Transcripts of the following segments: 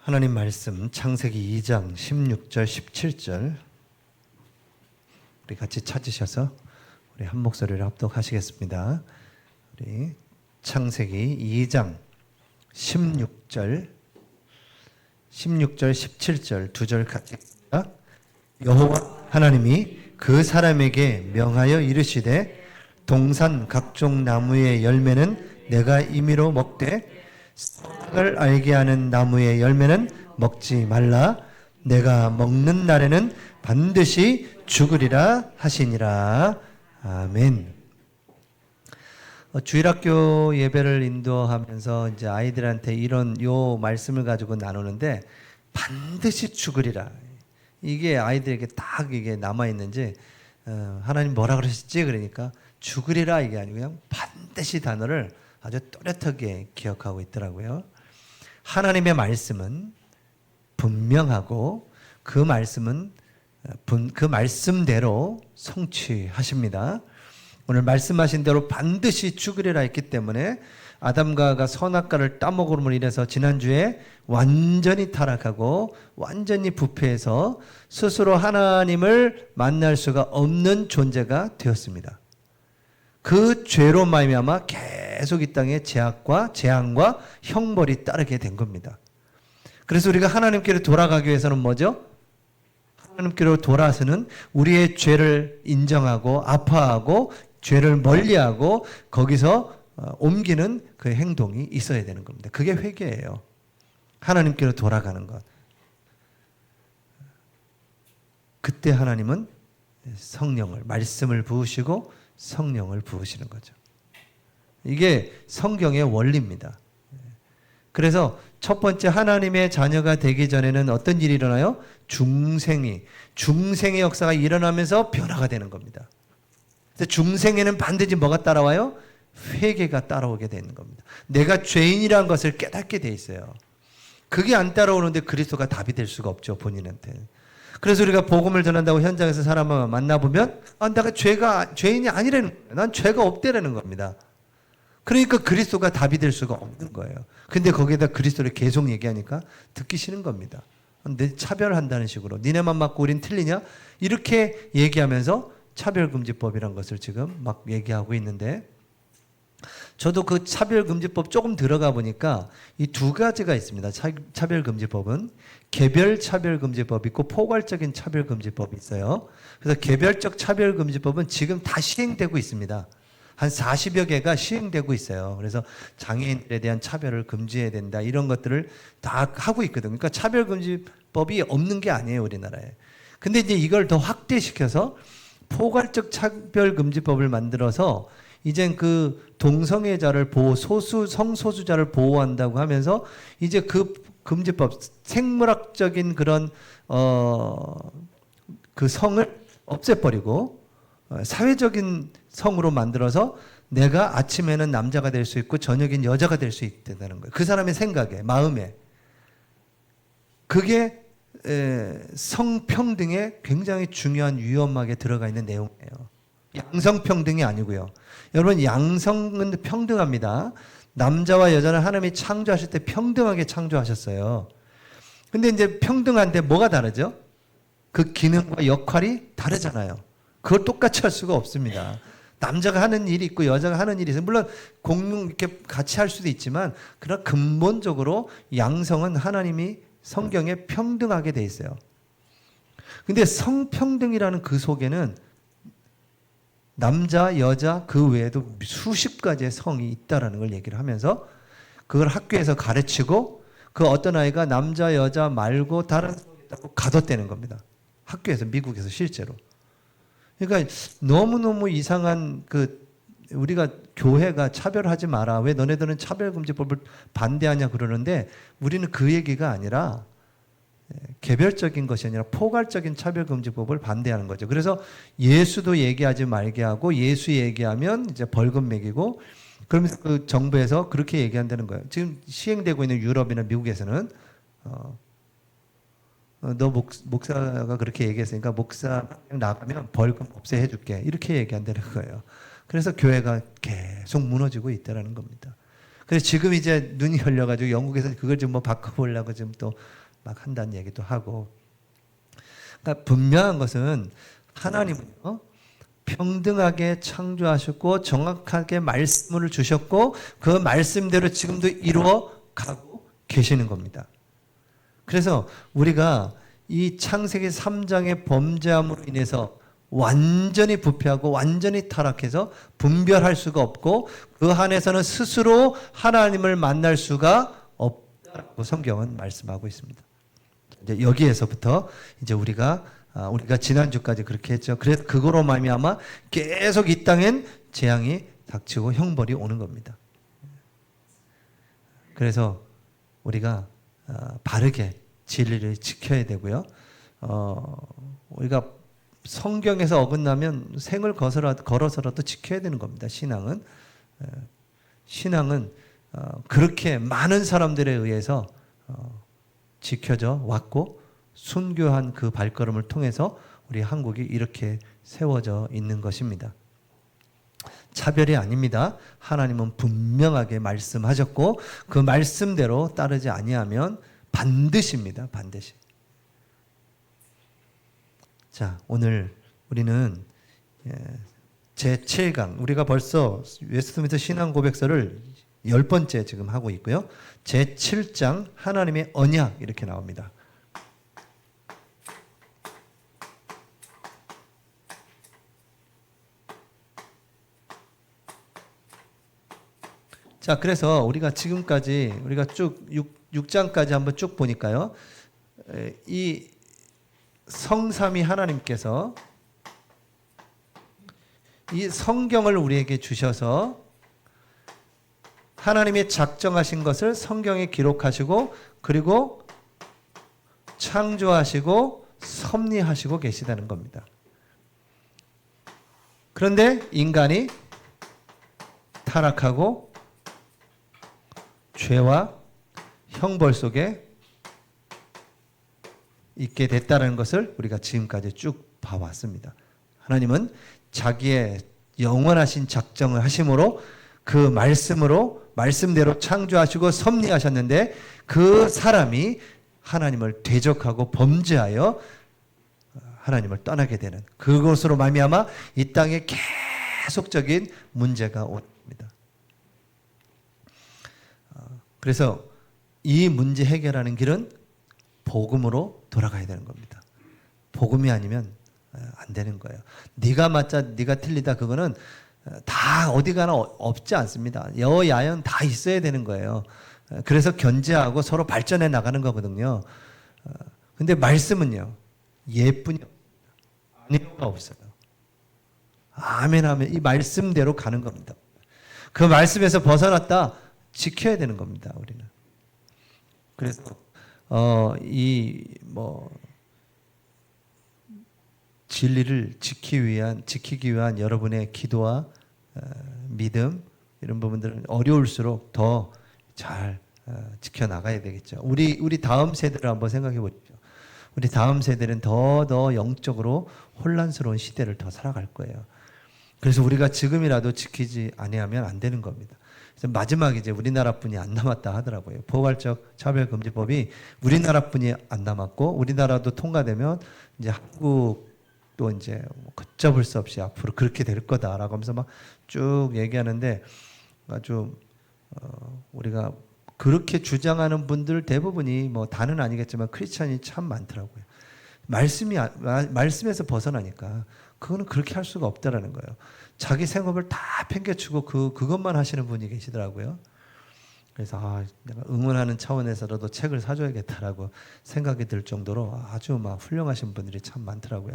하나님 말씀 창세기 2장 16절 17절 우리 같이 찾으셔서 우리 한 목소리를 합독하시겠습니다. 우리 창세기 2장 16절 17절 두 절 같이 읽습니다. 여호와 하나님이 그 사람에게 명하여 이르시되 동산 각종 나무의 열매는 내가 임의로 먹되 선악을 알게 하는 나무의 열매는 먹지 말라. 내가 먹는 날에는 반드시 죽으리라 하시니라. 아멘. 주일학교 예배를 인도하면서 이제 아이들한테 요 말씀을 가지고 나누는데 반드시 죽으리라. 이게 아이들에게 딱 이게 남아 있는지 하나님 뭐라 그러셨지? 그러니까 죽으리라 이게 아니고 그냥 반드시 단어를 아주 또렷하게 기억하고 있더라고요. 하나님의 말씀은 분명하고 그 말씀대로 성취하십니다. 오늘 말씀하신 대로 반드시 죽으리라 했기 때문에 아담과 하와가 선악과를 따먹음으로 인해서 지난주에 완전히 타락하고 완전히 부패해서 스스로 하나님을 만날 수가 없는 존재가 되었습니다. 그 죄로 말미암아 계속 이 땅에 재앙과 형벌이 따르게 된 겁니다. 그래서 우리가 하나님께로 돌아가기 위해서는 뭐죠? 하나님께로 돌아서는 우리의 죄를 인정하고 아파하고 죄를 멀리하고 거기서 옮기는 그 행동이 있어야 되는 겁니다. 그게 회개예요. 하나님께로 돌아가는 것. 그때 하나님은 성령을, 말씀을 부으시고 성령을 부으시는 거죠. 이게 성경의 원리입니다. 그래서 첫 번째 하나님의 자녀가 되기 전에는 어떤 일이 일어나요? 중생의 역사가 일어나면서 변화가 되는 겁니다. 그래서 중생에는 반드시 뭐가 따라와요? 회개가 따라오게 되는 겁니다. 내가 죄인이라는 것을 깨닫게 돼 있어요. 그게 안 따라오는데 그리스도가 답이 될 수가 없죠, 본인한테. 그래서 우리가 복음을 전한다고 현장에서 사람을 만나보면 내가 죄인이 아니라는 거예요. 난 죄가 없대라는 겁니다. 그러니까 그리스도가 답이 될 수가 없는 거예요. 근데 거기에다 그리스도를 계속 얘기하니까 듣기 싫은 겁니다. 내 차별한다는 식으로 니네만 맞고 우린 틀리냐? 이렇게 얘기하면서 차별금지법이란 것을 지금 막 얘기하고 있는데 저도 그 차별금지법 조금 들어가 보니까 이 두 가지가 있습니다. 차별금지법은 개별 차별금지법이 있고 포괄적인 차별금지법이 있어요. 그래서 개별적 차별금지법은 지금 다 시행되고 있습니다. 한 40여 개가 시행되고 있어요. 그래서 장애인들에 대한 차별을 금지해야 된다. 이런 것들을 다 하고 있거든요. 그러니까 차별금지법이 없는 게 아니에요, 우리나라에. 근데 이제 이걸 더 확대시켜서 포괄적 차별금지법을 만들어서 이젠 그 동성애자를 성소수자를 보호한다고 하면서 이제 그 금지법, 생물학적인 그런, 그 성을 없애버리고 사회적인 성으로 만들어서 내가 아침에는 남자가 될 수 있고 저녁엔 여자가 될 수 있다는 거예요. 그 사람의 생각에, 마음에. 그게 성평등에 굉장히 중요한 위험하게 들어가 있는 내용이에요. 양성평등이 아니고요. 여러분, 양성은 평등합니다. 남자와 여자는 하나님이 창조하실 때 평등하게 창조하셨어요. 근데 이제 평등한데 뭐가 다르죠? 그 기능과 역할이 다르잖아요. 그걸 똑같이 할 수가 없습니다. 남자가 하는 일이 있고 여자가 하는 일이 있어요. 물론 이렇게 같이 할 수도 있지만 그러나 근본적으로 양성은 하나님이 성경에 평등하게 돼 있어요. 근데 성평등이라는 그 속에는 남자, 여자 그 외에도 수십 가지의 성이 있다라는 걸 얘기를 하면서 그걸 학교에서 가르치고 그 어떤 아이가 남자, 여자 말고 다른 성이 있다고 가뒀다는 겁니다. 학교에서, 미국에서 실제로. 그러니까 너무너무 이상한 우리가 교회가 차별하지 마라. 왜 너네들은 차별금지법을 반대하냐 그러는데 우리는 그 얘기가 아니라 개별적인 것이 아니라 포괄적인 차별금지법을 반대하는 거죠. 그래서 예수도 얘기하지 말게 하고 예수 얘기하면 이제 벌금 매기고 그러면서 그 정부에서 그렇게 얘기한다는 거예요. 지금 시행되고 있는 유럽이나 미국에서는 너 목사가 그렇게 얘기했으니까 목사 나가면 벌금 없애 줄게 이렇게 얘기한다는 거예요. 그래서 교회가 계속 무너지고 있다는 겁니다. 그래서 지금 이제 눈이 열려가지고 영국에서 그걸 좀 뭐 바꿔보려고 지금 또 막 한다는 얘기도 하고. 그러니까 분명한 것은 하나님은요, 평등하게 창조하셨고 정확하게 말씀을 주셨고 그 말씀대로 지금도 이루어 가고 계시는 겁니다. 그래서 우리가 이 창세기 3장의 범죄함으로 인해서 완전히 부패하고 완전히 타락해서 분별할 수가 없고 그 안에서는 스스로 하나님을 만날 수가 없다고 성경은 말씀하고 있습니다. 이제 여기에서부터 이제 우리가 지난주까지 그렇게 했죠. 그래서 그거로 말미암아 계속 이 땅엔 재앙이 닥치고 형벌이 오는 겁니다. 그래서 우리가 바르게 진리를 지켜야 되고요. 우리가 성경에서 어긋나면 생을 걸어서라도 지켜야 되는 겁니다. 신앙은 그렇게 많은 사람들에 의해서 지켜져 왔고 순교한 그 발걸음을 통해서 우리 한국이 이렇게 세워져 있는 것입니다. 차별이 아닙니다. 하나님은 분명하게 말씀하셨고 그 말씀대로 따르지 아니하면 반드시입니다. 반드시. 자, 오늘 우리는 제7강, 우리가 벌써 웨스트민스터 신앙 고백서를 10번째 지금 하고 있고요. 제7장 하나님의 언약 이렇게 나옵니다. 자, 그래서 우리가 지금까지 우리가 쭉 6장까지 한번 쭉 보니까요. 이 성삼위 하나님께서 이 성경을 우리에게 주셔서 하나님이 작정하신 것을 성경에 기록하시고 그리고 창조하시고 섭리하시고 계시다는 겁니다. 그런데 인간이 타락하고 죄와 형벌 속에 있게 됐다는 것을 우리가 지금까지 쭉 봐왔습니다. 하나님은 자기의 영원하신 작정을 하심으로 그 말씀대로 창조하시고 섭리하셨는데 그 사람이 하나님을 대적하고 범죄하여 하나님을 떠나게 되는 그것으로 말미암아 이 땅에 계속적인 문제가 옵니다. 그래서 이 문제 해결하는 길은 복음으로 돌아가야 되는 겁니다. 복음이 아니면 안 되는 거예요. 네가 맞자 네가 틀리다 그거는 다 어디 가나 없지 않습니다. 여야연 다 있어야 되는 거예요. 그래서 견제하고 서로 발전해 나가는 거거든요. 근데 말씀은요. 예뿐이 아니가 없어요. 아멘 하면 이 말씀대로 가는 겁니다. 그 말씀에서 벗어났다 지켜야 되는 겁니다. 우리는. 그래서 진리를 지키기 위한 여러분의 기도와 믿음 이런 부분들은 어려울수록 더 잘 지켜나가야 되겠죠. 우리 다음 세대를 한번 생각해 보십시오. 우리 다음 세대는 더 영적으로 혼란스러운 시대를 더 살아갈 거예요. 그래서 우리가 지금이라도 지키지 아니하면 안 되는 겁니다. 그래서 마지막 이제 우리나라뿐이 안 남았다 하더라고요. 포괄적 차별금지법이 우리나라뿐이 안 남았고 우리나라도 통과되면 이제 한국도 이제 걷잡을 수 없이 앞으로 그렇게 될 거다라고 하면서 막 쭉 얘기하는데 아주 우리가 그렇게 주장하는 분들 대부분이 뭐 다는 아니겠지만 크리스찬이 참 많더라고요. 말씀에서 벗어나니까 그거는 그렇게 할 수가 없다라는 거예요. 자기 생업을 다 팽개치고 그것만 하시는 분이 계시더라고요. 그래서 내가 응원하는 차원에서라도 책을 사줘야겠다라고 생각이 들 정도로 아주 막 훌륭하신 분들이 참 많더라고요.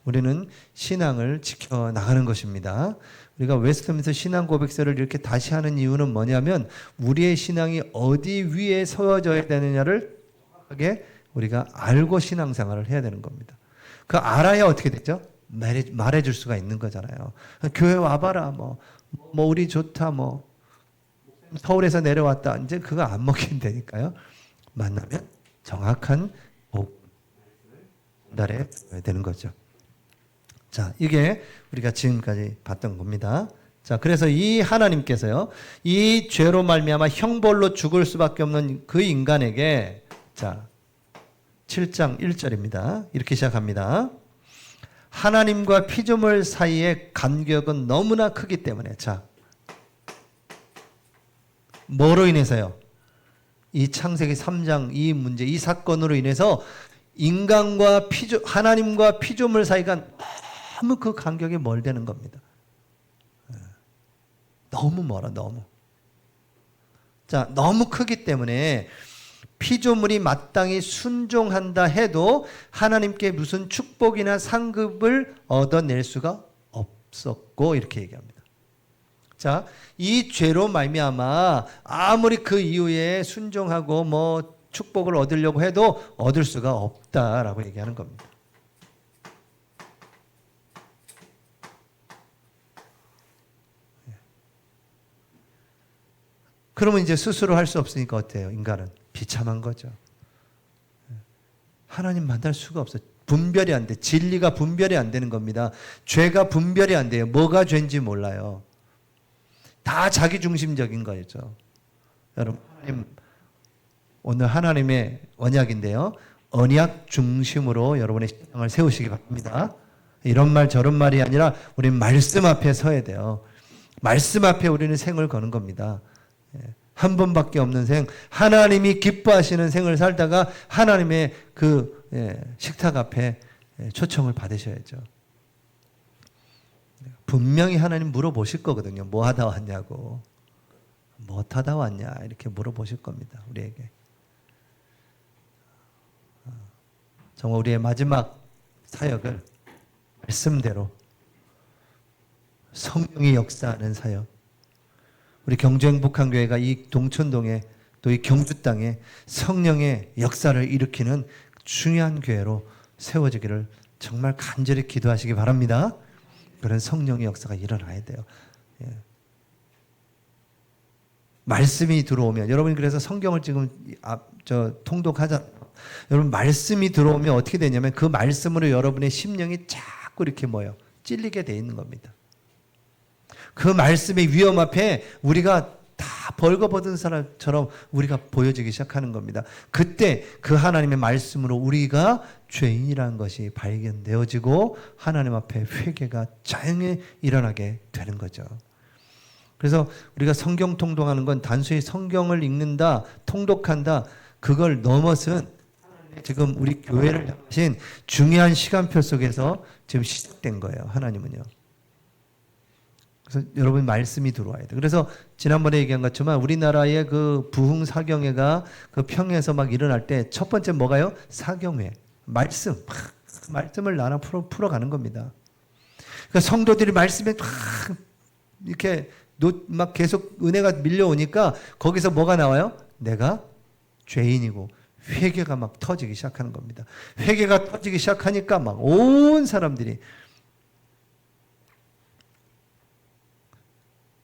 우리는 신앙을 지켜나가는 것입니다. 우리가 웨스트민스터 신앙 고백서를 이렇게 다시 하는 이유는 뭐냐면 우리의 신앙이 어디 위에 세워져야 되느냐를 정확하게 우리가 알고 신앙생활을 해야 되는 겁니다. 그 알아야 어떻게 되죠? 말해줄 수가 있는 거잖아요. 교회 와봐라, 우리 좋다, 서울에서 내려왔다. 이제 그거 안 먹힌다니까요. 만나면 정확한 복음을 전달해 되는 거죠. 자, 이게 우리가 지금까지 봤던 겁니다. 자, 그래서 이 하나님께서요, 이 죄로 말미암아 형벌로 죽을 수밖에 없는 그 인간에게, 자, 7장 1절입니다. 이렇게 시작합니다. 하나님과 피조물 사이의 간격은 너무나 크기 때문에, 자, 뭐로 인해서요? 이 창세기 3장 이 문제, 이 사건으로 인해서 인간과 하나님과 피조물 사이가 너무 그 간격이 멀다는 겁니다. 너무 멀어, 너무. 자, 너무 크기 때문에 피조물이 마땅히 순종한다 해도 하나님께 무슨 축복이나 상급을 얻어낼 수가 없었고, 이렇게 얘기합니다. 자, 이 죄로 말미암아 아무리 그 이후에 순종하고 뭐 축복을 얻으려고 해도 얻을 수가 없다라고 얘기하는 겁니다. 그러면 이제 스스로 할 수 없으니까 어때요? 인간은 비참한 거죠. 하나님 만날 수가 없어요. 분별이 안 돼. 진리가 분별이 안 되는 겁니다. 죄가 분별이 안 돼요. 뭐가 죄인지 몰라요. 다 자기중심적인 거죠. 여러분, 오늘 하나님의 언약인데요. 언약 중심으로 여러분의 신앙을 세우시기 바랍니다. 이런 말 저런 말이 아니라 우리는 말씀 앞에 서야 돼요. 말씀 앞에 우리는 생을 거는 겁니다. 한 번밖에 없는 생, 하나님이 기뻐하시는 생을 살다가 하나님의 그 식탁 앞에 초청을 받으셔야죠. 분명히 하나님 물어보실 거거든요. 뭐 하다 왔냐고. 뭐 하다 왔냐 이렇게 물어보실 겁니다. 우리에게. 정말 우리의 마지막 사역을 말씀대로 성령이 역사하는 사역, 우리 경주행복한교회가 이 동천동에 또 이 경주 땅에 성령의 역사를 일으키는 중요한 교회로 세워지기를 정말 간절히 기도하시기 바랍니다. 그런 성령의 역사가 일어나야 돼요. 예. 말씀이 들어오면, 여러분이 그래서 성경을 지금 통독하잖아요. 여러분, 말씀이 들어오면 어떻게 되냐면 그 말씀으로 여러분의 심령이 자꾸 이렇게 찔리게 돼 있는 겁니다. 그 말씀의 위험 앞에 우리가 다 벌거벗은 사람처럼 우리가 보여지기 시작하는 겁니다. 그때 그 하나님의 말씀으로 우리가 죄인이라는 것이 발견되어지고 하나님 앞에 회개가 자연히 일어나게 되는 거죠. 그래서 우리가 성경 통독하는 건 단순히 성경을 읽는다, 통독한다, 그걸 넘어선 지금 우리 교회를 향하신 중요한 시간표 속에서 지금 시작된 거예요. 하나님은요. 그래서 여러분 말씀이 들어와야 돼. 그래서 지난번에 얘기한 것처럼 우리나라의 그 부흥사경회가 그 평에서 막 일어날 때 첫 번째 뭐가요? 사경회. 말씀을 나눠 풀어가는 겁니다. 그러니까 성도들이 말씀에 막 이렇게 막 계속 은혜가 밀려오니까 거기서 뭐가 나와요? 내가 죄인이고 회개가 막 터지기 시작하는 겁니다. 회개가 터지기 시작하니까 막 온 사람들이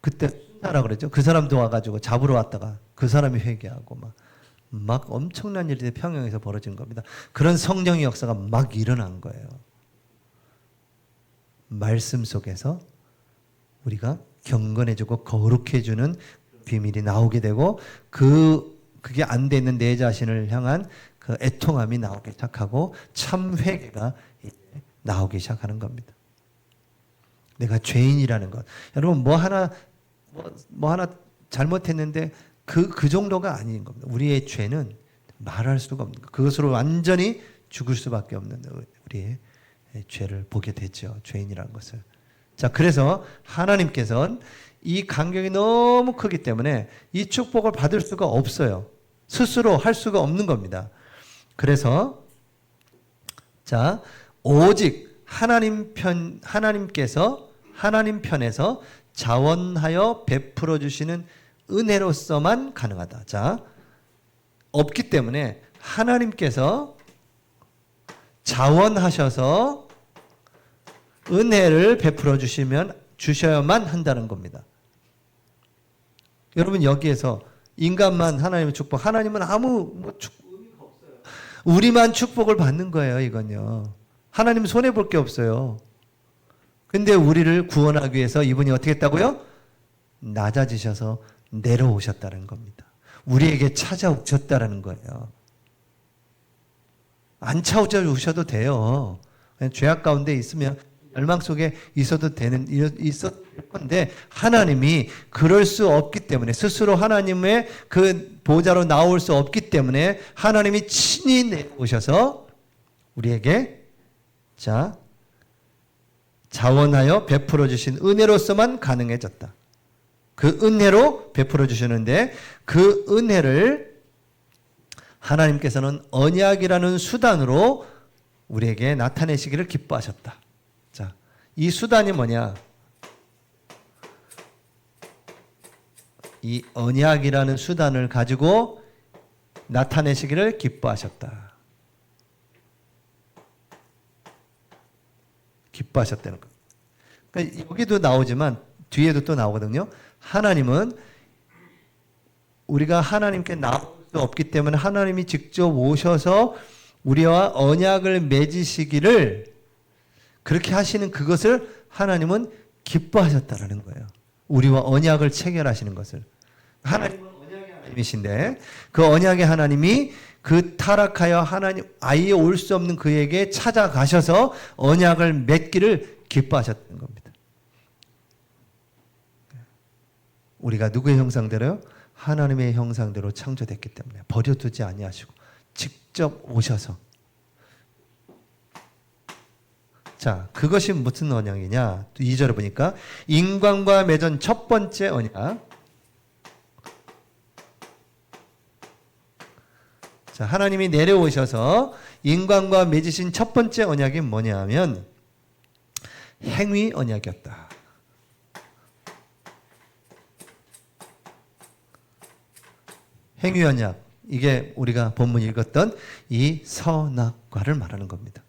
그때 순사라 그랬죠. 그 사람도 와가지고 잡으러 왔다가 그 사람이 회개하고 막 엄청난 일이 평양에서 벌어진 겁니다. 그런 성령의 역사가 막 일어난 거예요. 말씀 속에서 우리가 경건해지고 거룩해지는 비밀이 나오게 되고 그게 안 돼 있는 내 자신을 향한 그 애통함이 나오기 시작하고 참 회개가 나오기 시작하는 겁니다. 내가 죄인이라는 것. 여러분 뭐 하나 잘못했는데 그 정도가 아닌 겁니다. 우리의 죄는 말할 수가 없는 것. 그것으로 완전히 죽을 수밖에 없는 우리의 죄를 보게 되죠. 죄인이라는 것을. 자, 그래서 하나님께서는 이 간격이 너무 크기 때문에 이 축복을 받을 수가 없어요. 스스로 할 수가 없는 겁니다. 그래서 자, 오직 하나님께서 하나님 편에서 자원하여 베풀어 주시는 은혜로서만 가능하다. 자, 없기 때문에 하나님께서 자원하셔서 은혜를 베풀어 주셔야만 한다는 겁니다. 여러분 여기에서 인간만 하나님의 축복, 하나님은 아무 의미가 없어요. 우리만 축복을 받는 거예요, 이건요. 하나님 손해 볼 게 없어요. 근데 우리를 구원하기 위해서 이분이 어떻게 했다고요? 낮아지셔서 내려오셨다는 겁니다. 우리에게 찾아오셨다는 거예요. 안 찾아오셔도 돼요. 그냥 죄악 가운데 있으면 멸망 속에 있어도 있을 건데 하나님이 그럴 수 없기 때문에 스스로 하나님의 그 보좌로 나올 수 없기 때문에 하나님이 친히 내려오셔서 우리에게 자원하여 베풀어 주신 은혜로서만 가능해졌다. 그 은혜로 베풀어 주시는데 그 은혜를 하나님께서는 언약이라는 수단으로 우리에게 나타내시기를 기뻐하셨다. 자, 이 수단이 뭐냐? 이 언약이라는 수단을 가지고 나타내시기를 기뻐하셨다. 기뻐하셨다는 거. 그러니까 여기도 나오지만 뒤에도 또 나오거든요. 하나님은 우리가 하나님께 나올 수 없기 때문에 하나님이 직접 오셔서 우리와 언약을 맺으시기를 그렇게 하시는 그것을 하나님은 기뻐하셨다라는 거예요. 우리와 언약을 체결하시는 것을. 하나님은 언약의 하나님이신데 그 언약의 하나님이 그 타락하여 하나님 아예 올 수 없는 그에게 찾아가셔서 언약을 맺기를 기뻐하셨다는 겁니다. 우리가 누구의 형상대로요? 하나님의 형상대로 창조됐기 때문에 버려두지 아니하시고 직접 오셔서 자, 그것이 무슨 언약이냐? 2절에 보니까 인간과 맺은 첫 번째 언약. 자, 하나님이 내려오셔서 인간과 맺으신 첫 번째 언약이 뭐냐면 행위 언약이었다. 행위 언약. 이게 우리가 본문 읽었던 이 선악과를 말하는 겁니다.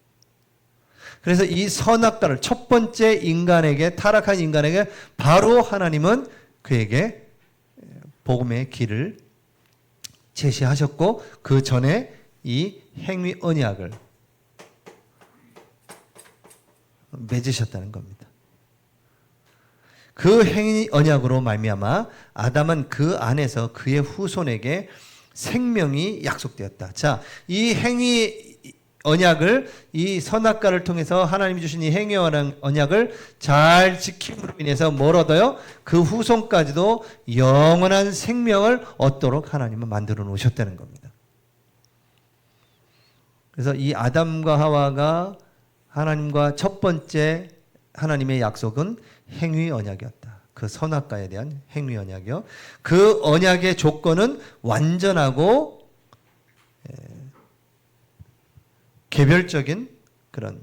그래서 이 선악과를 첫 번째 인간에게 타락한 인간에게 바로 하나님은 그에게 복음의 길을 제시하셨고 그 전에 이 행위 언약을 맺으셨다는 겁니다. 그 행위 언약으로 말미암아 아담은 그 안에서 그의 후손에게 생명이 약속되었다. 자, 이 행위 언약을 이 선악과를 통해서 하나님이 주신 이 행위 언약을 잘 지킴으로 인해서 뭘 얻어요? 그 후손까지도 영원한 생명을 얻도록 하나님은 만들어 놓으셨다는 겁니다. 그래서 이 아담과 하와가 하나님과 첫 번째 하나님의 약속은 행위 언약이었다. 그 선악과에 대한 행위 언약이요. 그 언약의 조건은 완전하고 개별적인 그런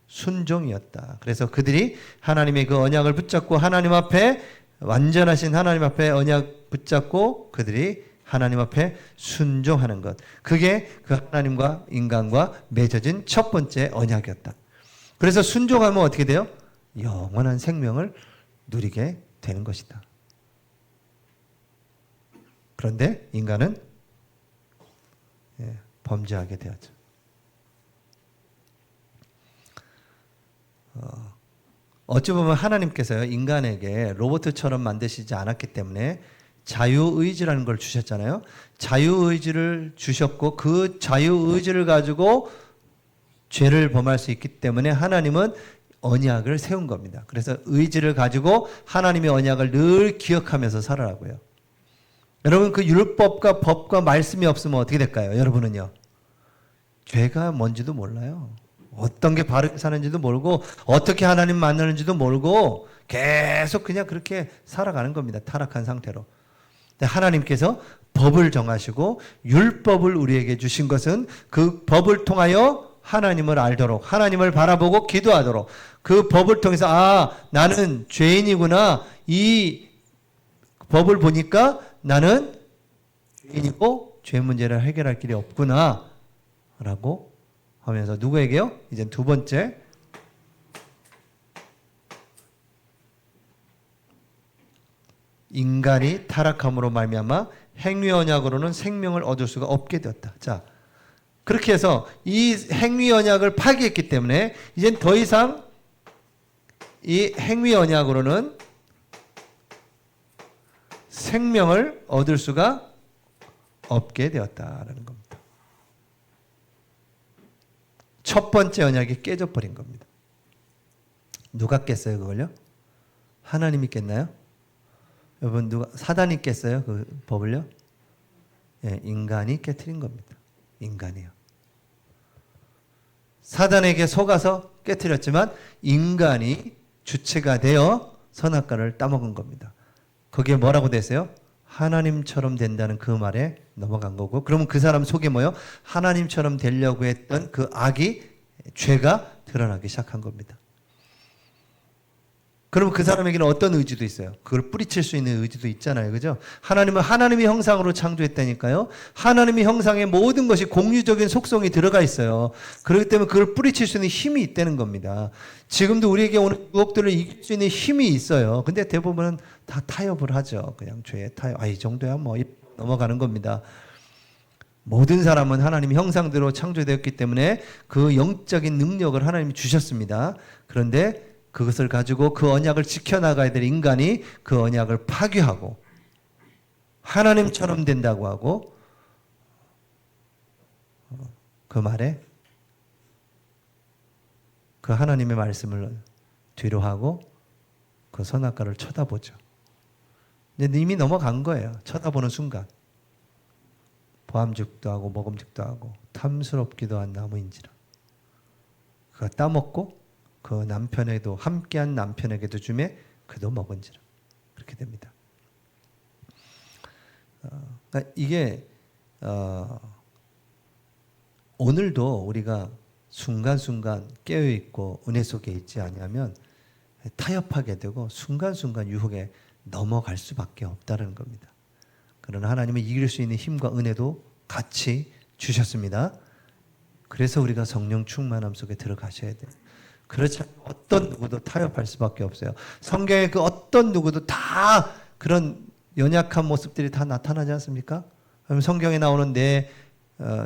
순종이었다. 그래서 그들이 하나님의 그 언약을 붙잡고 하나님 앞에 완전하신 하나님 앞에 언약 붙잡고 그들이 하나님 앞에 순종하는 것. 그게 그 하나님과 인간과 맺어진 첫 번째 언약이었다. 그래서 순종하면 어떻게 돼요? 영원한 생명을 누리게 되는 것이다. 그런데 인간은 범죄하게 되었죠. 어찌 보면 하나님께서요 인간에게 로봇처럼 만드시지 않았기 때문에 자유의지라는 걸 주셨잖아요. 자유의지를 주셨고 그 자유의지를 가지고 죄를 범할 수 있기 때문에 하나님은 언약을 세운 겁니다. 그래서 의지를 가지고 하나님의 언약을 늘 기억하면서 살아라고요. 여러분 그 율법과 법과 말씀이 없으면 어떻게 될까요? 여러분은요. 죄가 뭔지도 몰라요. 어떤 게 바르게 사는지도 모르고 어떻게 하나님 만나는지도 모르고 계속 그냥 그렇게 살아가는 겁니다. 타락한 상태로. 근데 하나님께서 법을 정하시고 율법을 우리에게 주신 것은 그 법을 통하여 하나님을 알도록 하나님을 바라보고 기도하도록 그 법을 통해서 아 나는 죄인이구나 이 법을 보니까 나는 죄인이고 죄 문제를 해결할 길이 없구나 라고 하면서 누구에게요? 이제 두 번째 인간이 타락함으로 말미암아 행위 언약으로는 생명을 얻을 수가 없게 되었다. 자, 그렇게 해서 이 행위 언약을 파기했기 때문에 이젠 더 이상 이 행위 언약으로는 생명을 얻을 수가 없게 되었다라는 겁니다. 첫 번째 언약이 깨져버린 겁니다. 누가 깼어요, 그걸요? 하나님이 깼나요? 여러분, 누가 사단이 깼어요, 그 법을요? 예, 인간이 깨트린 겁니다. 인간이요. 사단에게 속아서 깨트렸지만 인간이 주체가 되어 선악과를 따먹은 겁니다. 거기에 뭐라고 되세요? 하나님처럼 된다는 그 말에 넘어간 거고, 그러면 그 사람 속에 뭐요? 하나님처럼 되려고 했던 그 악이, 죄가 드러나기 시작한 겁니다. 그러면 그 사람에게는 어떤 의지도 있어요? 그걸 뿌리칠 수 있는 의지도 있잖아요. 그죠? 하나님은 하나님의 형상으로 창조했다니까요. 하나님의 형상에 모든 것이 공유적인 속성이 들어가 있어요. 그렇기 때문에 그걸 뿌리칠 수 있는 힘이 있다는 겁니다. 지금도 우리에게 오는 유혹들을 이길 수 있는 힘이 있어요. 근데 대부분은 다 타협을 하죠. 그냥 죄에 타협. 이 정도야 뭐 넘어가는 겁니다. 모든 사람은 하나님의 형상대로 창조되었기 때문에 그 영적인 능력을 하나님이 주셨습니다. 그런데 그것을 가지고 그 언약을 지켜나가야 될 인간이 그 언약을 파괴하고 하나님처럼 된다고 하고 그 말에 그 하나님의 말씀을 뒤로 하고 그 선악과를 쳐다보죠. 근데 이미 넘어간 거예요. 쳐다보는 순간. 보암직도 하고 먹음직도 하고 탐스럽기도 한 나무인지라. 그가 따먹고 그 남편에도 함께한 남편에게도 주매 그도 먹은지라. 그렇게 됩니다. 그러니까 이게 오늘도 우리가 순간순간 깨어있고 은혜 속에 있지 않으면 타협하게 되고 순간순간 유혹에 넘어갈 수밖에 없다는 겁니다. 그러나 하나님은 이길 수 있는 힘과 은혜도 같이 주셨습니다. 그래서 우리가 성령 충만함 속에 들어가셔야 돼요. 그렇지 않으면 어떤 누구도 타협할 수밖에 없어요. 성경에 그 어떤 누구도 다 그런 연약한 모습들이 다 나타나지 않습니까? 그럼 성경에 나오는 내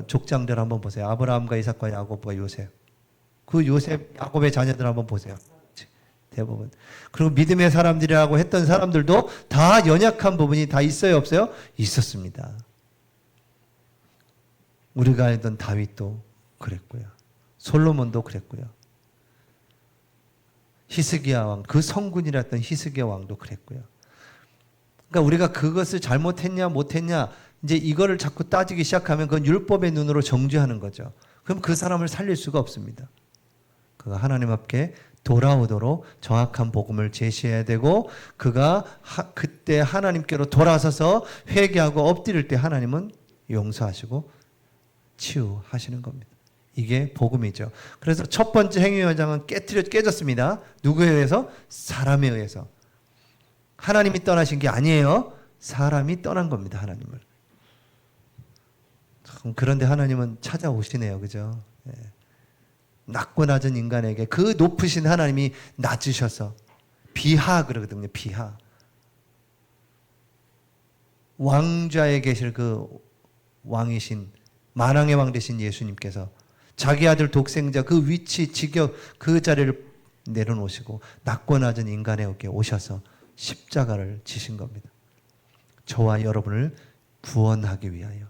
족장들 한번 보세요. 아브라함과 이삭과 야곱과 요셉. 그 요셉, 야곱의 자녀들 한번 보세요. 대부분. 그리고 믿음의 사람들이라고 했던 사람들도 다 연약한 부분이 다 있어요, 없어요? 있었습니다. 우리가 알던 다윗도 그랬고요. 솔로몬도 그랬고요. 히스기야 왕, 그 성군이라 했던 히스기야 왕도 그랬고요. 그러니까 우리가 그것을 잘못했냐 못했냐 이제 이거를 자꾸 따지기 시작하면 그건 율법의 눈으로 정죄하는 거죠. 그럼 그 사람을 살릴 수가 없습니다. 그가 하나님 앞에 돌아오도록 정확한 복음을 제시해야 되고 그가 그때 하나님께로 돌아서서 회개하고 엎드릴 때 하나님은 용서하시고 치유하시는 겁니다. 이게 복음이죠. 그래서 첫 번째 행위의 현장은 깨졌습니다. 누구에 의해서? 사람에 의해서. 하나님이 떠나신 게 아니에요. 사람이 떠난 겁니다. 하나님을. 그런데 하나님은 찾아오시네요. 그죠? 예. 낮고 낮은 인간에게 그 높으신 하나님이 낮으셔서 비하 그러거든요. 비하. 왕좌에 계실 그 왕이신 만왕의 왕 되신 예수님께서 자기 아들 독생자 그 위치 직역 그 자리를 내려놓으시고 낮고 낮은 인간에게 오셔서 십자가를 지신 겁니다. 저와 여러분을 구원하기 위하여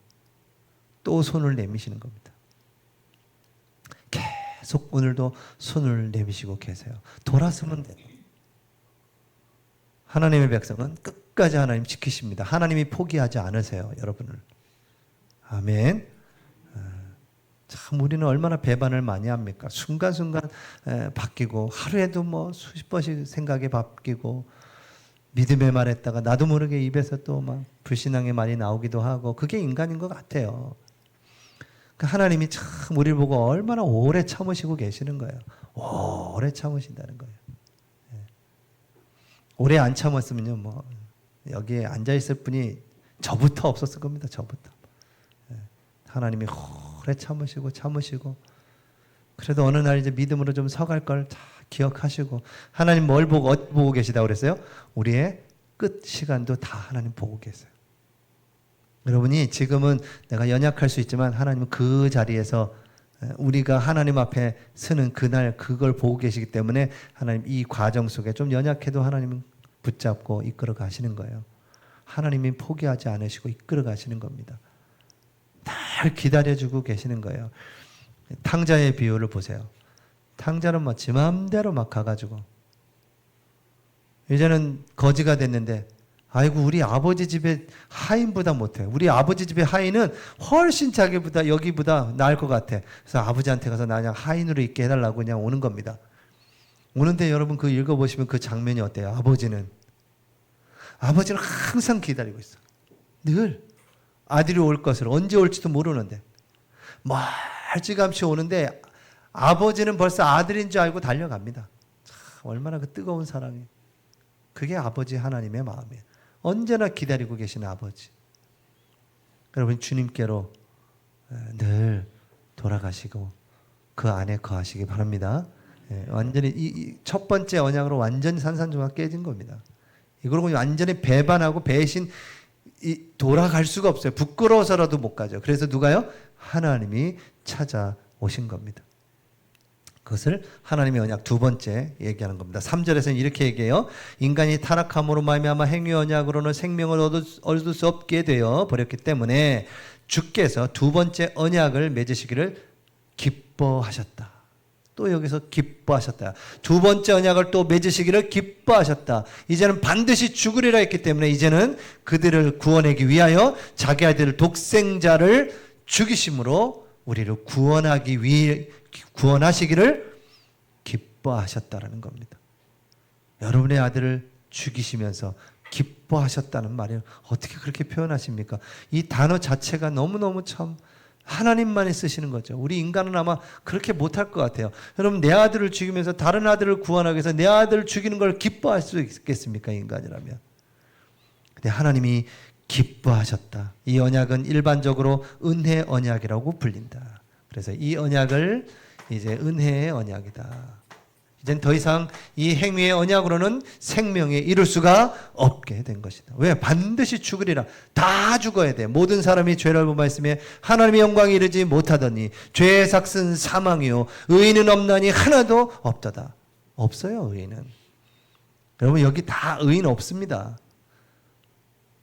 또 손을 내미시는 겁니다. 계속 오늘도 손을 내미시고 계세요. 돌아서면 돼요. 하나님의 백성은 끝까지 하나님 지키십니다. 하나님이 포기하지 않으세요. 여러분을. 아멘. 참 우리는 얼마나 배반을 많이 합니까? 순간순간 바뀌고 하루에도 뭐 수십 번씩 생각이 바뀌고 믿음의 말 했다가 나도 모르게 입에서 또 막 불신앙의 말이 나오기도 하고 그게 인간인 것 같아요. 그러니까 하나님이 참 우리를 보고 얼마나 오래 참으시고 계시는 거예요. 오래 참으신다는 거예요. 오래 안 참았으면요, 뭐 여기에 앉아 있을 분이 저부터 없었을 겁니다. 저부터. 하나님이 오래 참으시고 그래도 어느 날 이제 믿음으로 좀 서갈 걸 다 기억하시고 하나님 뭘 보고 어디 보고 계시다고 그랬어요? 우리의 끝 시간도 다 하나님 보고 계세요. 여러분이 지금은 내가 연약할 수 있지만 하나님은 그 자리에서 우리가 하나님 앞에 서는 그날 그걸 보고 계시기 때문에 하나님 이 과정 속에 좀 연약해도 하나님은 붙잡고 이끌어 가시는 거예요. 하나님이 포기하지 않으시고 이끌어 가시는 겁니다. 늘 기다려주고 계시는 거예요. 탕자의 비유를 보세요. 탕자는 뭐 지 맘대로 막 가가지고 이제는 거지가 됐는데 아이고 우리 아버지 집에 하인보다 못해. 우리 아버지 집에 하인은 훨씬 자기보다 여기보다 나을 것 같아. 그래서 아버지한테 가서 나 그냥 하인으로 있게 해달라고 그냥 오는 겁니다. 오는데 여러분 그 읽어보시면 그 장면이 어때요? 아버지는 항상 기다리고 있어. 늘 아들이 올 것을 언제 올지도 모르는데 멀찌감치 오는데 아버지는 벌써 아들인 줄 알고 달려갑니다. 참, 얼마나 그 뜨거운 사랑이. 그게 아버지 하나님의 마음이에요. 언제나 기다리고 계시는 아버지. 여러분 주님께로 늘 돌아가시고 그 안에 거하시기 바랍니다. 완전히 이 첫 번째 언약으로 완전히 산산조각 깨진 겁니다. 이걸로 완전히 배반하고 배신 돌아갈 수가 없어요. 부끄러워서라도 못 가죠. 그래서 누가요? 하나님이 찾아오신 겁니다. 그것을 하나님의 언약 두 번째 얘기하는 겁니다. 3절에서는 이렇게 얘기해요. 인간이 타락함으로 말미암아 행위 언약으로는 생명을 얻을 수 없게 되어 버렸기 때문에 주께서 두 번째 언약을 맺으시기를 기뻐하셨다. 또 여기서 기뻐하셨다. 두 번째 언약을 또 맺으시기를 기뻐하셨다. 이제는 반드시 죽으리라 했기 때문에 이제는 그들을 구원하기 위하여 자기 아들 독생자를 죽이심으로 우리를 구원하시기를 기뻐하셨다라는 겁니다. 여러분의 아들을 죽이시면서 기뻐하셨다는 말을 어떻게 그렇게 표현하십니까? 이 단어 자체가 너무너무 참 하나님만이 쓰시는 거죠. 우리 인간은 아마 그렇게 못할 것 같아요. 여러분 내 아들을 죽이면서 다른 아들을 구원하기 위해서 내 아들을 죽이는 걸 기뻐할 수 있겠습니까? 인간이라면. 근데 하나님이 기뻐하셨다. 이 언약은 일반적으로 은혜 언약이라고 불린다. 그래서 이 언약을 이제 은혜의 언약이다. 이젠 더 이상 이 행위의 언약으로는 생명에 이룰 수가 없게 된 것이다. 왜? 반드시 죽으리라. 다 죽어야 돼. 모든 사람이 죄를 범하였으며 하나님의 영광에 이르지 못하더니 죄의 삭은 사망이요 의인은 없나니 하나도 없도다. 없어요, 의인은. 여러분 여기 다 의인 없습니다.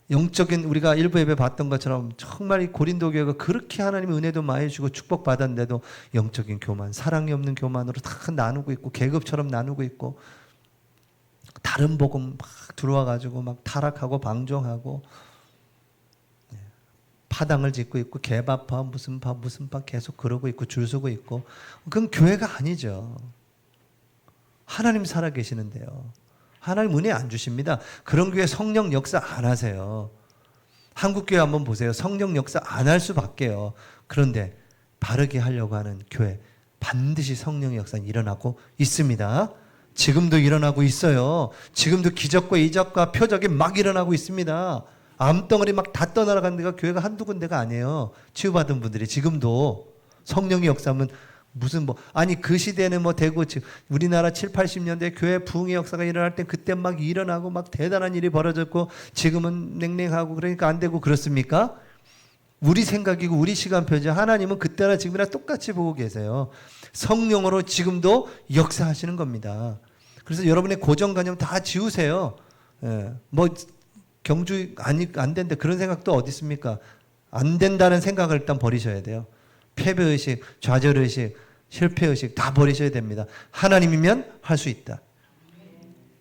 영적인 우리가 일부 예배 봤던 것처럼 정말 이 고린도 교회가 그렇게 하나님의 은혜도 많이 주고 축복받았는데도 영적인 교만, 사랑이 없는 교만으로 다 나누고 있고 계급처럼 나누고 있고 다른 복음 막 들어와가지고 막 타락하고 방종하고 파당을 짓고 있고 개밥파 무슨 파 계속 그러고 있고 줄 서고 있고 그건 교회가 아니죠. 하나님 살아계시는데요. 하나님 은혜 안 주십니다. 그런 교회 성령 역사 안 하세요. 한국교회 한번 보세요. 성령 역사 안 할 수밖에요. 그런데 바르게 하려고 하는 교회 반드시 성령의 역사는 일어나고 있습니다. 지금도 일어나고 있어요. 지금도 기적과 이적과 표적이 막 일어나고 있습니다. 암덩어리 막 다 떠나가는 데가 교회가 한두 군데가 아니에요. 치유받은 분들이 지금도 성령의 역사하면 무슨 아니 그 시대는 대구 우리나라 7, 80년대 교회 부흥의 역사가 일어날 때 그때 막 일어나고 막 대단한 일이 벌어졌고 지금은 냉랭하고 그러니까 안 되고 그렇습니까? 우리 생각이고 우리 시간표죠. 하나님은 그때나 지금이나 똑같이 보고 계세요. 성령으로 지금도 역사하시는 겁니다. 그래서 여러분의 고정관념 다 지우세요. 경주 안 된다 그런 생각도 어디 있습니까? 안 된다는 생각을 일단 버리셔야 돼요. 패배의식, 좌절의식, 실패의식 다 버리셔야 됩니다. 하나님이면 할 수 있다.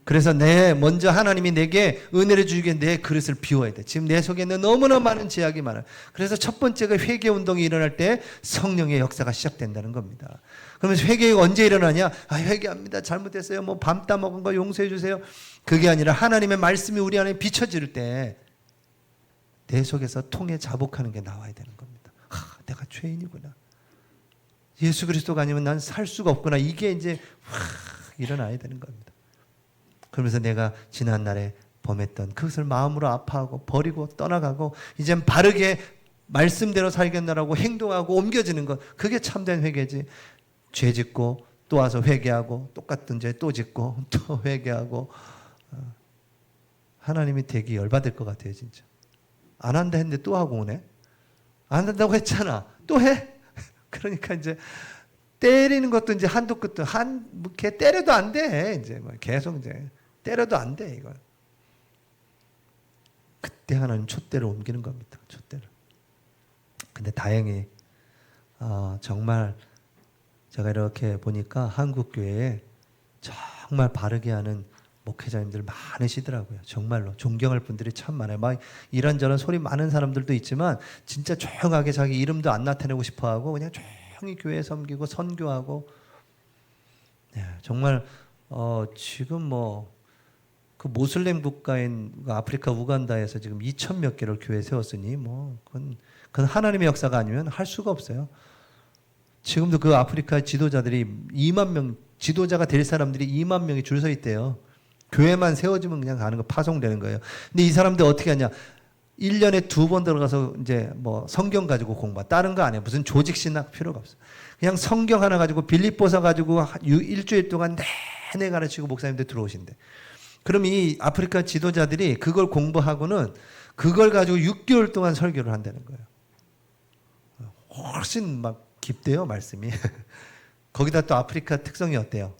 그래서 먼저 하나님이 내게 은혜를 주기에 내 그릇을 비워야 돼. 지금 내 속에는 너무나 많은 제약이 많아요. 그래서 첫 번째가 회개운동이 일어날 때 성령의 역사가 시작된다는 겁니다. 그러면 회개가 언제 일어나냐? 회개합니다. 잘못했어요. 밤 따먹은 거 용서해 주세요. 그게 아니라 하나님의 말씀이 우리 안에 비춰질 때 내 속에서 통해 자복하는 게 나와야 되는 겁니다. 내가 죄인이구나. 예수 그리스도가 아니면 난 살 수가 없구나. 이게 이제 일어나야 되는 겁니다. 그러면서 내가 지난날에 범했던 그것을 마음으로 아파하고 버리고 떠나가고 이젠 바르게 말씀대로 살겠노라고 행동하고 옮겨지는 것. 그게 참된 회개지. 죄 짓고 또 와서 회개하고 똑같은 죄 또 짓고 또 회개하고 하나님이 되게 열받을 것 같아요. 진짜. 안 한다 했는데 또 하고 오네. 안 한다고 했잖아. 또 해? 그러니까 이제 때리는 것도 이제 한도 끝도 걔 때려도 안 돼. 이제 계속 이제 때려도 안 돼, 이거. 그때 하나님 촛대를 옮기는 겁니다. 촛대를. 근데 다행히 정말 제가 이렇게 보니까 한국 교회에 정말 바르게 하는 목회자님들 많으시더라고요. 정말로 존경할 분들이 참 많아요. 막 이런저런 소리 많은 사람들도 있지만 진짜 조용하게 자기 이름도 안 나타내고 싶어하고 그냥 조용히 교회 섬기고 선교하고. 네, 정말 지금 뭐 그 모슬렘 국가인 아프리카 우간다에서 지금 2천 몇 개를 교회 세웠으니 뭐 그건 하나님의 역사가 아니면 할 수가 없어요. 지금도 그 아프리카 지도자들이 2만 명, 지도자가 될 사람들이 2만 명이 줄 서 있대요. 교회만 세워지면 그냥 가는 거 파송되는 거예요. 근데 이 사람들 어떻게 하냐? 1년에 2번 들어가서 이제 뭐 성경 가지고 공부, 다른 거 안 해요. 무슨 조직 신학 필요가 없어요. 그냥 성경 하나 가지고 빌립보서 가지고 일주일 동안 내내 가르치고 목사님들 들어오신대. 그럼 이 아프리카 지도자들이 그걸 공부하고는 그걸 가지고 6개월 동안 설교를 한다는 거예요. 훨씬 막 깊대요, 말씀이. 거기다 또 아프리카 특성이 어때요?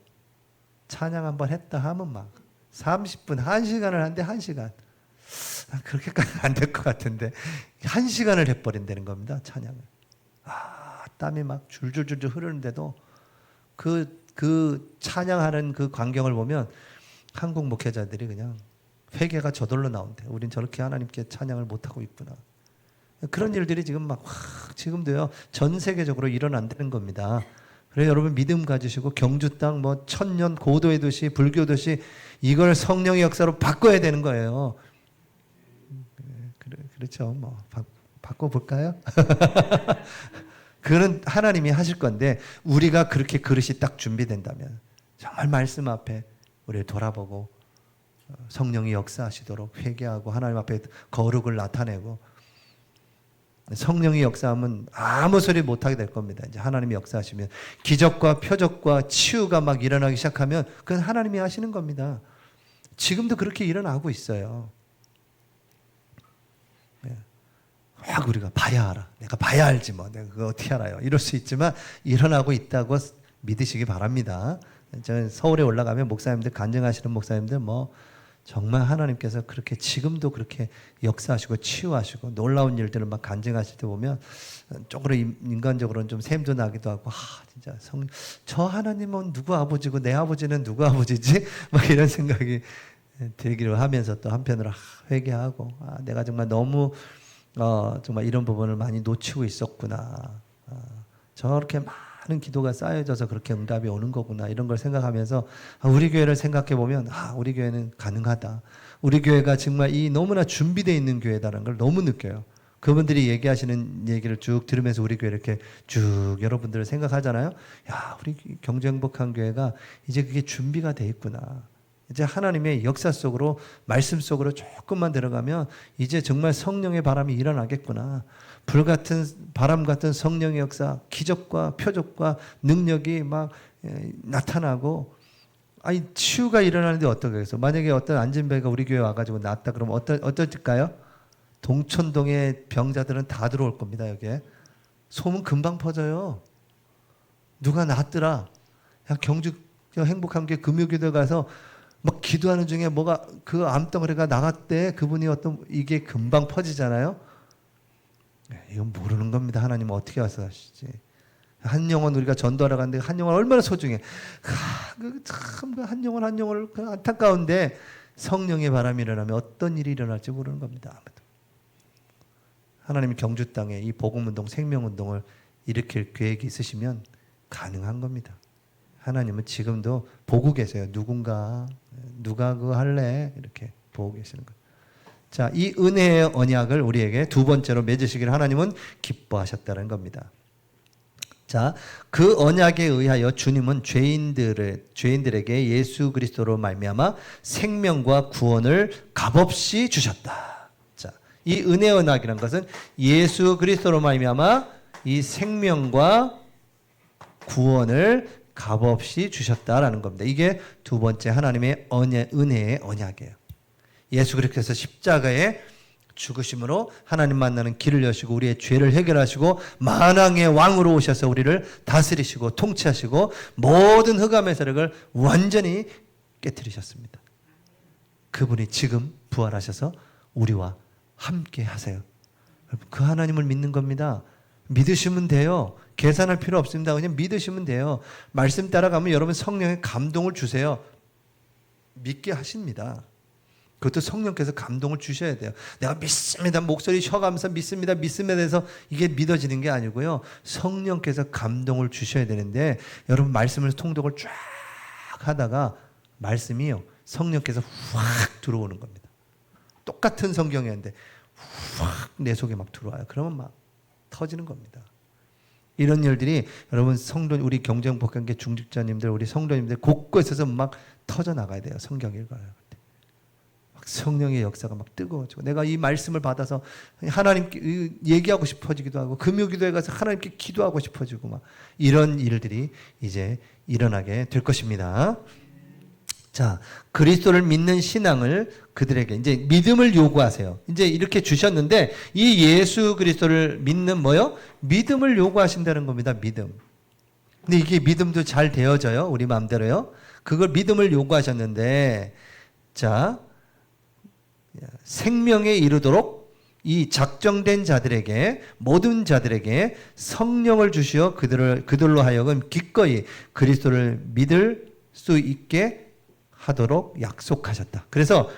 찬양 한번 했다 하면 막 30분, 1시간을 하는데 1시간. 그렇게까지 안 될 것 같은데 1시간을 해버린다는 겁니다, 찬양을. 땀이 막 줄줄줄줄 흐르는데도 그 찬양하는 그 광경을 보면 한국 목회자들이 그냥 회개가 저절로 나온대. 우린 저렇게 하나님께 찬양을 못하고 있구나. 그런 일들이 지금 막 지금도요 전 세계적으로 일어난다는 겁니다. 그래서 여러분 믿음 가지시고 경주 땅 뭐 천년 고도의 도시 불교 도시 이걸 성령의 역사로 바꿔야 되는 거예요. 그렇죠. 뭐 바꿔볼까요? 그거는 하나님이 하실 건데 우리가 그렇게 그릇이 딱 준비된다면 정말 말씀 앞에 우리를 돌아보고 성령이 역사하시도록 회개하고 하나님 앞에 거룩을 나타내고 성령이 역사하면 아무 소리 못하게 될 겁니다. 이제 하나님이 역사하시면 기적과 표적과 치유가 막 일어나기 시작하면 그건 하나님이 하시는 겁니다. 지금도 그렇게 일어나고 있어요. 확 우리가 봐야 알아. 내가 봐야 알지 뭐. 내가 그거 어떻게 알아요. 이럴 수 있지만 일어나고 있다고 믿으시기 바랍니다. 저는 서울에 올라가면 목사님들 간증하시는 목사님들 뭐 정말 하나님께서 그렇게 지금도 그렇게 역사하시고 치유하시고 놀라운 일들을 막 간증하실 때 보면 조금 인간적으로는 좀 샘도 나기도 하고 진짜 저 하나님은 누구 아버지고 내 아버지는 누구 아버지지? 막 이런 생각이 들기로 하면서 또 한편으로 회개하고 내가 정말 너무 정말 이런 부분을 많이 놓치고 있었구나. 저렇게 많은 기도가 쌓여져서 그렇게 응답이 오는 거구나. 이런 걸 생각하면서 우리 교회를 생각해 보면 우리 교회는 가능하다. 우리 교회가 정말 이 너무나 준비되어 있는 교회다라는 걸 너무 느껴요. 그분들이 얘기하시는 얘기를 쭉 들으면서 우리 교회 이렇게 쭉 여러분들을 생각하잖아요. 우리 경주 행복한 교회가 이제 그게 준비가 돼 있구나. 이제 하나님의 역사 속으로 말씀 속으로 조금만 들어가면 이제 정말 성령의 바람이 일어나겠구나. 불같은 바람 같은 성령의 역사, 기적과 표적과 능력이 막 나타나고 치유가 일어나는데 어떠겠어? 만약에 어떤 안진배가 우리 교회 와가지고 낫다 그러면 어떨까요? 동천동의 병자들은 다 들어올 겁니다. 여기에 소문 금방 퍼져요. 누가 낫더라. 경주 행복한 교회 금요기도 가서 막 기도하는 중에 뭐가 그 암덩어리가 나갔대. 그분이 이게 금방 퍼지잖아요. 이건 모르는 겁니다. 하나님은 어떻게 와서 하시지? 한 영혼 우리가 전도하러 갔는데 한 영혼 얼마나 소중해. 참 한 영혼 한 영혼을 안타까운데 성령의 바람이 일어나면 어떤 일이 일어날지 모르는 겁니다. 아무도. 하나님이 경주 땅에 이 복음운동 생명운동을 일으킬 계획이 있으시면 가능한 겁니다. 하나님은 지금도 보고 계세요. 누가 그거 할래? 이렇게 보고 계시는 거예요. 자, 이 은혜의 언약을 우리에게 두 번째로 맺으시기를 하나님은 기뻐하셨다는 겁니다. 자, 그 언약에 의하여 주님은 죄인들에게 예수 그리스도로 말미암아 생명과 구원을 값없이 주셨다. 자, 이 은혜의 언약이라는 것은 예수 그리스도로 말미암아 이 생명과 구원을 값없이 주셨다라는 겁니다. 이게 두 번째 하나님의 은혜의 언약이에요. 예수 그리스도께서 십자가에 죽으심으로 하나님 만나는 길을 여시고 우리의 죄를 해결하시고 만왕의 왕으로 오셔서 우리를 다스리시고 통치하시고 모든 흑암의 세력을 완전히 깨뜨리셨습니다. 그분이 지금 부활하셔서 우리와 함께 하세요. 그 하나님을 믿는 겁니다. 믿으시면 돼요. 계산할 필요 없습니다. 그냥 믿으시면 돼요. 말씀 따라가면 여러분 성령의 감동을 주세요. 믿게 하십니다. 그것도 성령께서 감동을 주셔야 돼요. 내가 믿습니다. 목소리 쉬어가면서 믿습니다. 믿습니다 해서 이게 믿어지는 게 아니고요. 성령께서 감동을 주셔야 되는데 여러분 말씀을 통독을 쫙 하다가 말씀이요. 성령께서 확 들어오는 겁니다. 똑같은 성경이었는데 확 내 속에 막 들어와요. 그러면 막 터지는 겁니다. 이런 일들이 여러분 성도 우리 경쟁복강계 중직자님들 우리 성도님들 곳곳에서 막 터져 나가야 돼요. 성경 읽어요. 막 성령의 역사가 막 뜨거워지고 내가 이 말씀을 받아서 하나님께 얘기하고 싶어지기도 하고 금요기도에 가서 하나님께 기도하고 싶어지고 막 이런 일들이 이제 일어나게 될 것입니다. 자, 그리스도를 믿는 신앙을 그들에게 이제 믿음을 요구하세요. 이제 이렇게 주셨는데 이 예수 그리스도를 믿는 뭐요? 믿음을 요구하신다는 겁니다. 믿음. 근데 이게 믿음도 잘 되어져요. 우리 마음대로요. 그걸 믿음을 요구하셨는데 자, 생명에 이르도록 이 작정된 자들에게 모든 자들에게 성령을 주시어 그들로 하여금 기꺼이 그리스도를 믿을 수 있게 하도록 약속하셨다. 그래서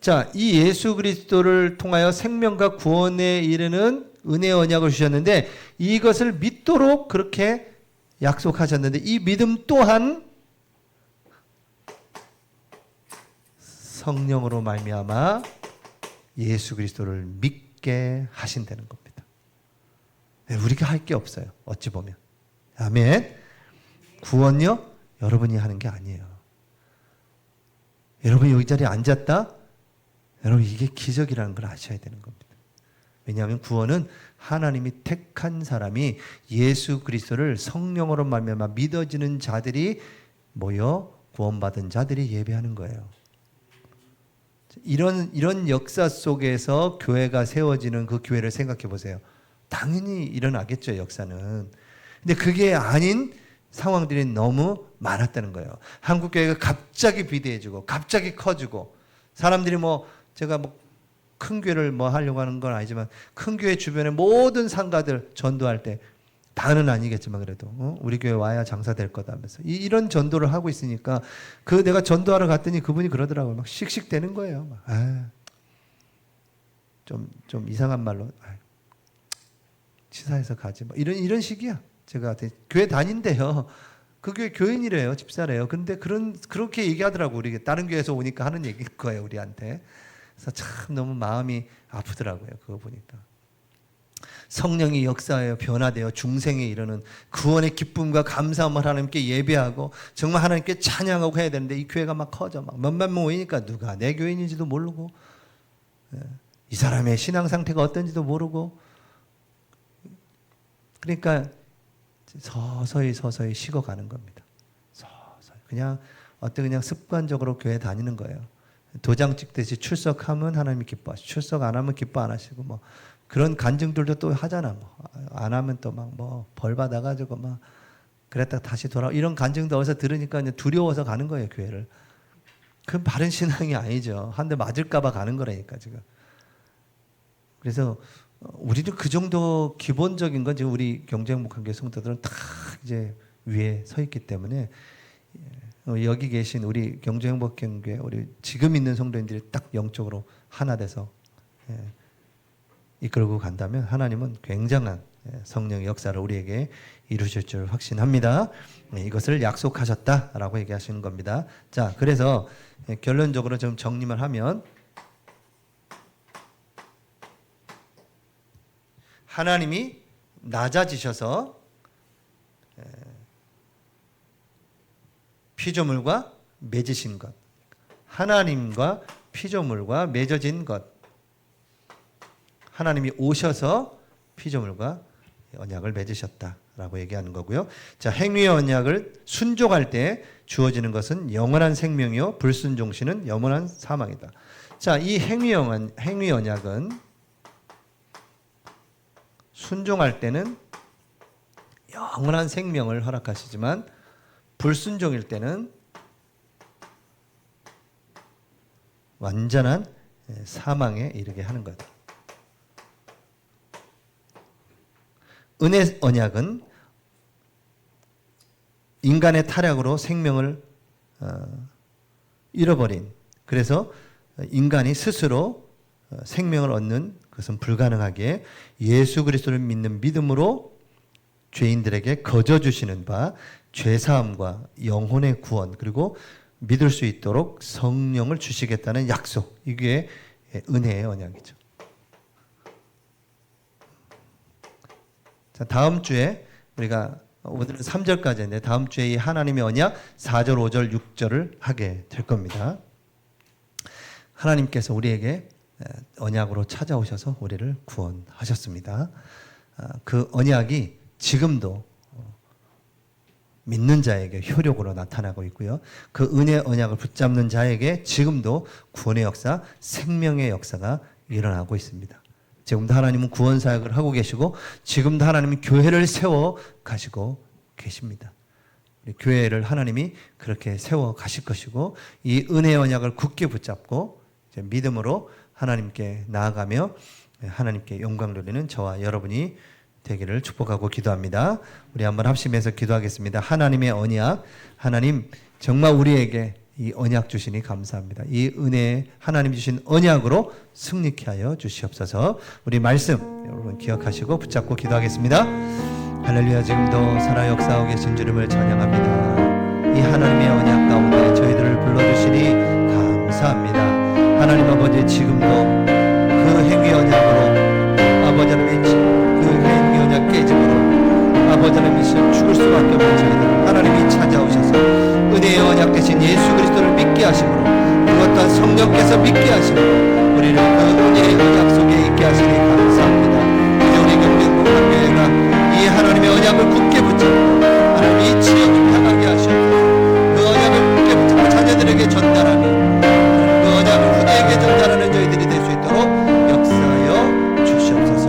자, 이 예수 그리스도를 통하여 생명과 구원에 이르는 은혜의 언약을 주셨는데 이것을 믿도록 그렇게 약속하셨는데 이 믿음 또한 성령으로 말미암아 예수 그리스도를 믿게 하신다는 겁니다. 우리가 할 게 없어요. 어찌 보면. 아멘. 구원요? 여러분이 하는 게 아니에요. 여러분이 여기 자리에 앉았다? 여러분 이게 기적이라는 걸 아셔야 되는 겁니다. 왜냐하면 구원은 하나님이 택한 사람이 예수 그리스도를 성령으로 말미암아 믿어지는 자들이 모여 구원받은 자들이 예배하는 거예요. 이런 역사 속에서 교회가 세워지는 그 교회를 생각해 보세요. 당연히 일어나겠죠, 역사는. 근데 그게 아닌 상황들이 너무 많았다는 거예요. 한국 교회가 갑자기 비대해지고 갑자기 커지고 사람들이 제가 큰 교회를 하려고 하는 건 아니지만 큰 교회 주변의 모든 상가들 전도할 때 다는 아니겠지만 그래도 우리 교회 와야 장사 될 거다 하면서 이런 전도를 하고 있으니까 내가 전도하러 갔더니 그분이 그러더라고요. 막 씩씩대는 거예요. 좀 이상한 말로 치사해서 가지 이런 식이야. 제가 교회 다닌대요. 그 교회 교인이래요. 집사래요. 근데 그렇게 얘기하더라고. 우리 다른 교회에서 오니까 하는 얘기일 거예요. 우리한테. 그래서 참 너무 마음이 아프더라고요. 그거 보니까. 성령이 역사하여 변화되어 중생에 이르는 구원의 기쁨과 감사함을 하나님께 예배하고 정말 하나님께 찬양하고 해야 되는데 이 교회가 막 커져. 몇만 명 모이니까 누가 내 교인인지도 모르고 이 사람의 신앙 상태가 어떤지도 모르고 그러니까 서서히 식어가는 겁니다. 서서히. 그냥 습관적으로 교회 다니는 거예요. 도장 찍듯이 출석하면 하나님이 기뻐하시고 출석 안 하면 기뻐 안 하시고 그런 간증들도 또 하잖아. 안 하면 또 벌 받아가지고 그랬다가 다시 돌아 이런 간증도 어디서 들으니까 이제 두려워서 가는 거예요, 교회를. 그건 바른 신앙이 아니죠. 한 대 맞을까봐 가는 거라니까, 지금. 그래서 우리는 그 정도 기본적인 건 지금 우리 경쟁목한계 성도들은 다 이제 위에 서 있기 때문에 여기 계신 우리 경쟁목경계 우리 지금 있는 성도님들이 딱 영적으로 하나 돼서 이끌고 간다면 하나님은 굉장한 성령의 역사를 우리에게 이루실 줄 확신합니다. 이것을 약속하셨다라고 얘기하시는 겁니다. 자, 그래서 결론적으로 좀 정리만 하면 하나님이 낮아지셔서 피조물과 맺으신 것, 하나님과 피조물과 맺어진 것, 하나님이 오셔서 피조물과 언약을 맺으셨다라고 얘기하는 거고요. 자, 행위의 언약을 순종할 때 주어지는 것은 영원한 생명이요 불순종시는 영원한 사망이다. 자, 이 행위 언약은 순종할 때는 영원한 생명을 허락하시지만 불순종일 때는 완전한 사망에 이르게 하는 거다. 은혜 언약은 인간의 타락으로 생명을 잃어버린, 그래서 인간이 스스로 생명을 얻는 것은 불가능하기에 예수 그리스도를 믿는 믿음으로 죄인들에게 거저 주시는 바 죄사함과 영혼의 구원, 그리고 믿을 수 있도록 성령을 주시겠다는 약속, 이게 은혜의 언약이죠. 자, 다음 주에 우리가 오늘은 3절까지인데 다음 주에 이 하나님의 언약 4절, 5절, 6절을 하게 될 겁니다. 하나님께서 우리에게 언약으로 찾아오셔서 우리를 구원하셨습니다. 그 언약이 지금도 믿는 자에게 효력으로 나타나고 있고요. 그 은혜 언약을 붙잡는 자에게 지금도 구원의 역사, 생명의 역사가 일어나고 있습니다. 지금도 하나님은 구원 사역을 하고 계시고 지금도 하나님은 교회를 세워 가시고 계십니다. 우리 교회를 하나님이 그렇게 세워 가실 것이고 이 은혜 언약을 굳게 붙잡고 이제 믿음으로 하나님께 나아가며 하나님께 영광 돌리는 저와 여러분이 되기를 축복하고 기도합니다. 우리 한번 합심해서 기도하겠습니다. 하나님의 언약, 하나님 정말 우리에게 이 언약 주시니 감사합니다. 이 은혜 하나님 주신 언약으로 승리케 하여 주시옵소서. 우리 말씀 여러분 기억하시고 붙잡고 기도하겠습니다. 할렐루야. 지금도 살아 역사하고 계신 주님을 찬양합니다. 이 하나님의 언약 가운데 저희들을 불러주시니 감사합니다. 하나님 아버지, 지금도 그 행위 언약으로 아버지 하나님의 그 행위 언약 깨짐으로 아버지 하나님의 죽을 수밖에 없는 저희들 하나님이 찾아오셔서 은혜의 언약 대신 예수 그리스도를 믿게 하심으로 그 어떤 성령께서 믿게 하심으로 우리를 그 은혜의 언약 속에 있게 하시니 감사합니다. 이제 우리 경영국 한교회가 이 하나님의 언약을 굳게 붙잡고 하나님이 이 지역을 향하게 하셔서 그 언약을 굳게 붙잡고 자녀들에게 전달하는 그 언약을 후대에게 전달하는 저희들이 될 수 있도록 역사하여 주시옵소서.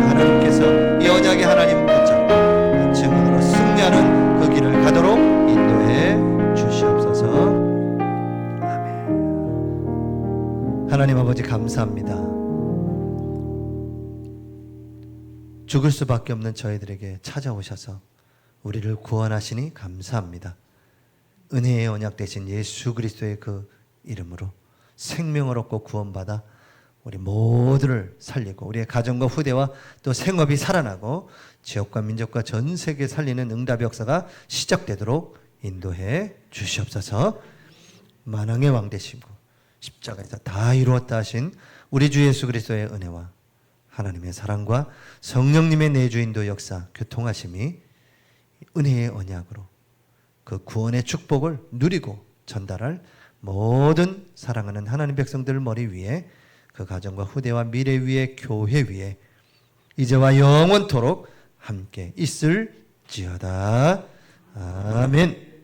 하나님께서 이 언약의 하나님 붙잡고 증언으로 승리하는 그 길을 가도록 인도해 주시옵소서. 아멘. 하나님 아버지 감사합니다. 죽을 수밖에 없는 저희들에게 찾아오셔서 우리를 구원하시니 감사합니다. 은혜의 언약 되신 예수 그리스도의 그 이름으로 생명을 얻고 구원받아 우리 모두를 살리고 우리의 가정과 후대와 또 생업이 살아나고 지역과 민족과 전 세계 살리는 응답의 역사가 시작되도록 인도해 주시옵소서. 만왕의 왕 되시고 십자가에서 다 이루었다 하신 우리 주 예수 그리스도의 은혜와 하나님의 사랑과 성령님의 내주인도 역사 교통하심이 은혜의 언약으로 그 구원의 축복을 누리고 전달할 모든 사랑하는 하나님 백성들 머리 위에 그 가정과 후대와 미래 위에 교회 위에 이제와 영원토록 함께 있을지어다. 아멘.